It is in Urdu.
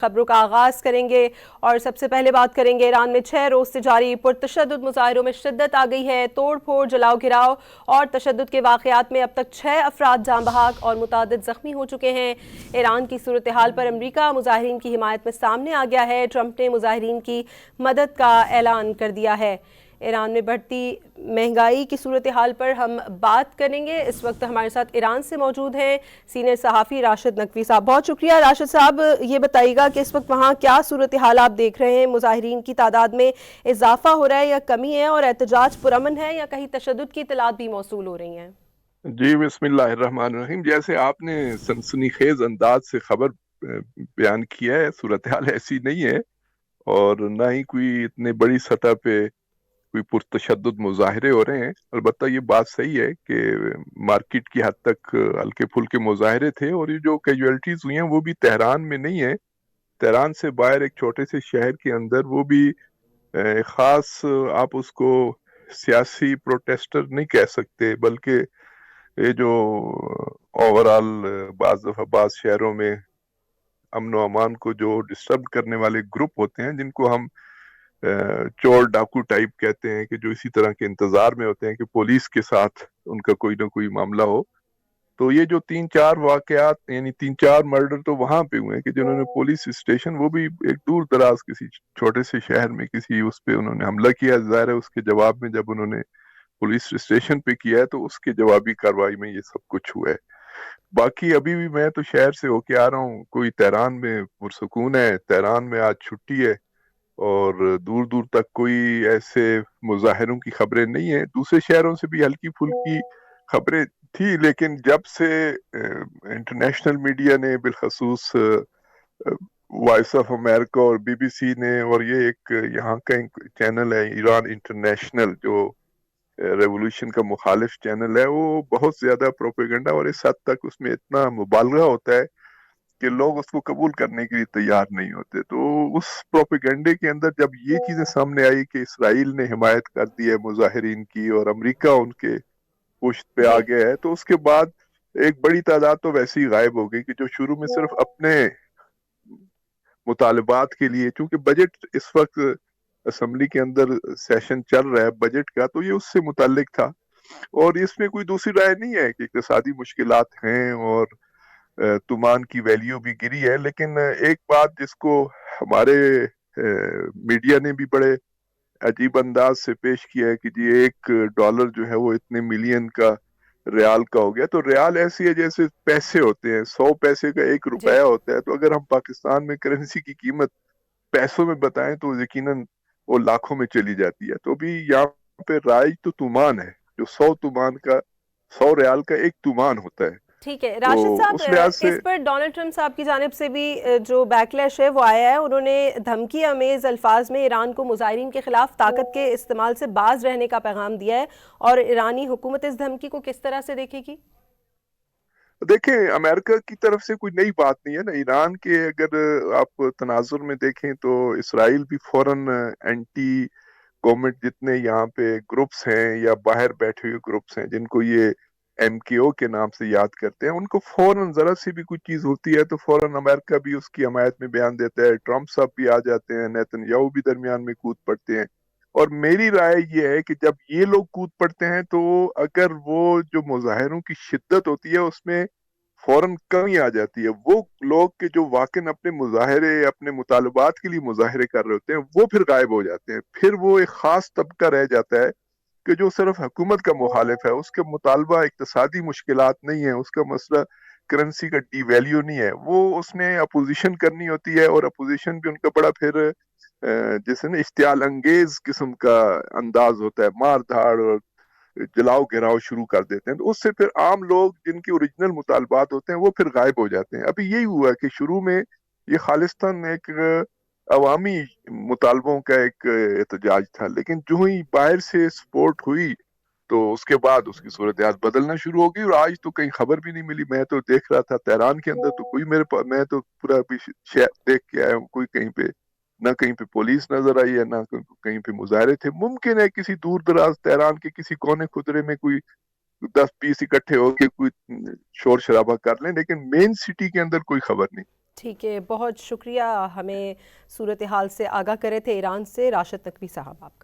خبروں کا آغاز کریں گے اور سب سے پہلے بات کریں گے ایران میں 6 روز سے جاری پرتشدد مظاہروں میں شدت آ گئی ہے۔ توڑ پھوڑ، جلاؤ گھراؤ اور تشدد کے واقعات میں اب تک 6 افراد جاں بحق اور متعدد زخمی ہو چکے ہیں۔ ایران کی صورتحال پر امریکہ مظاہرین کی حمایت میں سامنے آ گیا ہے۔ ٹرمپ نے مظاہرین کی مدد کا اعلان کر دیا ہے۔ ایران میں بڑھتی مہنگائی کی صورتحال پر ہم بات کریں گے۔ اس وقت ہمارے ساتھ ایران سے موجود ہیں سینئر صحافی راشد نقوی صاحب۔ بہت شکریہ راشد صاحب، یہ بتائیے گا کہ اس وقت وہاں کیا صورتحال آپ دیکھ رہے ہیں؟ مظاہرین کی تعداد میں اضافہ ہو رہا ہے یا کمی ہے، اور احتجاج پرامن ہے یا کہیں تشدد کی اطلاعات بھی موصول ہو رہی ہیں؟ جی بسم اللہ الرحمن الرحیم۔ جیسے آپ نے سنسنی خیز انداز سے خبر بیان کیا ہے، صورتحال ایسی نہیں ہے اور نہ ہی کوئی اتنے بڑی سطح پہ کوئی پرتشدد مظاہرے ہو رہے ہیں۔ البتہ یہ بات صحیح ہے کہ مارکیٹ کی حد تک ہلکے پھلکے مظاہرے تھے، اور یہ جو کیجویلٹیز ہوئی ہیں وہ بھی تہران میں نہیں ہے، تہران سے باہر ایک چھوٹے سے شہر کے اندر، وہ بھی خاص آپ اس کو سیاسی پروٹیسٹر نہیں کہہ سکتے، بلکہ یہ جو اوورال بعض دفعہ بعض شہروں میں امن و امان کو جو ڈسٹرب کرنے والے گروپ ہوتے ہیں، جن کو ہم چور ڈاکو ٹائپ کہتے ہیں، کہ جو اسی طرح کے انتظار میں ہوتے ہیں کہ پولیس کے ساتھ ان کا کوئی نہ کوئی معاملہ ہو، تو یہ جو 3-4 واقعات، یعنی 3-4 مرڈر تو وہاں پہ ہوئے ہیں کہ جنہوں نے پولیس اسٹیشن، وہ بھی ایک دور دراز کسی چھوٹے سے شہر میں کسی اس پہ انہوں نے حملہ کیا، ظاہر ہے اس کے جواب میں جب انہوں نے پولیس اسٹیشن پہ کیا ہے تو اس کے جوابی کارروائی میں یہ سب کچھ ہوا ہے۔ باقی ابھی بھی میں تو شہر سے ہو کے آ رہا ہوں، کوئی تہران میں پرسکون ہے، تہران میں آج چھٹی ہے، اور دور دور تک کوئی ایسے مظاہروں کی خبریں نہیں ہیں۔ دوسرے شہروں سے بھی ہلکی پھلکی خبریں تھی، لیکن جب سے انٹرنیشنل میڈیا نے، بالخصوص وائس آف امریکہ اور بی بی سی نے، اور یہ ایک یہاں کا چینل ہے ایران انٹرنیشنل جو ریولوشن کا مخالف چینل ہے، وہ بہت زیادہ پروپیگنڈا، اور اس حد تک اس میں اتنا مبالغہ ہوتا ہے کہ لوگ اس کو قبول کرنے کے لیے تیار نہیں ہوتے۔ تو اس پروپیگنڈے کے اندر جب یہ چیزیں سامنے آئی کہ اسرائیل نے حمایت کر دی ہے مظاہرین کی اور امریکہ ان کے پشت پہ آ جی گیا ہے، تو اس کے بعد ایک بڑی تعداد تو ویسے ہی غائب ہو گئی کہ جو شروع میں صرف اپنے مطالبات کے لیے، چونکہ بجٹ اس وقت اسمبلی کے اندر سیشن چل رہا ہے بجٹ کا، تو یہ اس سے متعلق تھا، اور اس میں کوئی دوسری رائے نہیں ہے کہ اقتصادی مشکلات ہیں اور تومان کی ویلیو بھی گری ہے، لیکن ایک بات جس کو ہمارے میڈیا نے بھی بڑے عجیب انداز سے پیش کیا ہے کہ جی $1 جو ہے وہ اتنے ملین کا ریال کا ہو گیا، تو ریال ایسی ہے جیسے پیسے ہوتے ہیں، 100 پیسے کا جی $1 ہوتا ہے، تو اگر ہم پاکستان میں کرنسی کی قیمت پیسوں میں بتائیں تو یقیناً وہ لاکھوں میں چلی جاتی ہے۔ تو بھی یہاں پہ رائج تو تومان ہے، جو 100 ریال کا 1 تومان ہوتا ہے، ٹھیک ہے تو راشد صاحب، اس لحاظ سے اس پر ڈونلڈ ٹرمپ صاحب کی جانب سے بھی جو بیک لیش ہے وہ آیا ہے۔ انہوں نے دھمکی آمیز الفاظ میں ایران کو مظاہرین کے خلاف طاقت کے استعمال سے باز رہنے کا پیغام دیا ہے، اور ایرانی حکومت اس دھمکی کو کس طرح سے دیکھے گی؟ دیکھیں، امریکہ کی طرف سے کوئی نئی بات نہیں ہے نا۔ ایران کے اگر آپ تناظر میں دیکھیں تو اسرائیل بھی فوراً اینٹی گورنمنٹ جتنے یہاں پہ گروپس ہیں یا باہر بیٹھے ہوئے گروپس ہیں جن کو یہ MKO کے نام سے یاد کرتے ہیں، ان کو فوراً ذرا سی بھی کوئی چیز ہوتی ہے تو فوراً امریکہ بھی اس کی حمایت میں بیان دیتا ہے، ٹرمپ صاحب بھی آ جاتے ہیں، نیتن یاہو بھی درمیان میں کود پڑتے ہیں۔ اور میری رائے یہ ہے کہ جب یہ لوگ کود پڑتے ہیں تو اگر وہ جو مظاہروں کی شدت ہوتی ہے اس میں فوراً کمی آ جاتی ہے۔ وہ لوگ کہ جو واقعاً اپنے مظاہرے، اپنے مطالبات کے لیے مظاہرے کر رہے ہوتے ہیں، وہ پھر غائب ہو جاتے ہیں۔ پھر وہ ایک خاص طبقہ رہ جاتا ہے کہ جو صرف حکومت کا مخالف ہے، اس کے مطالبہ اقتصادی مشکلات نہیں ہیں، اس کا مسئلہ کرنسی کا ڈی ویلیو نہیں ہے، وہ اس نے اپوزیشن کرنی ہوتی ہے، اور اپوزیشن بھی ان کا بڑا پھر جیسے نا اشتعال انگیز قسم کا انداز ہوتا ہے، مار دھاڑ اور جلاؤ گھراؤ شروع کر دیتے ہیں، تو اس سے پھر عام لوگ جن کے اوریجنل مطالبات ہوتے ہیں وہ پھر غائب ہو جاتے ہیں۔ ابھی یہی ہوا کہ شروع میں یہ خالصتاً ایک عوامی مطالبوں کا ایک احتجاج تھا، لیکن جو ہی باہر سے سپورٹ ہوئی تو اس کے بعد اس کی صورتحال بدلنا شروع ہو گئی، اور آج تو کہیں خبر بھی نہیں ملی۔ میں تو دیکھ رہا تھا تہران کے اندر تو کوئی میرے پاس، میں تو پورا ابھی شہر دیکھ کے آیا ہوں، کوئی کہیں پہ نہ کہیں پہ پولیس نظر آئی ہے، نہ کہیں پہ مظاہرے تھے۔ ممکن ہے کسی دور دراز تہران کے کسی کونے خدرے میں کوئی 10-20 اکٹھے ہو کے کوئی شور شرابہ کر لیں، لیکن مین سٹی کے اندر کوئی خبر نہیں۔ ٹھیک ہے، بہت شکریہ، ہمیں صورتحال سے آگاہ کرے تھے ایران سے راشد نقوی صاحب آپ کا۔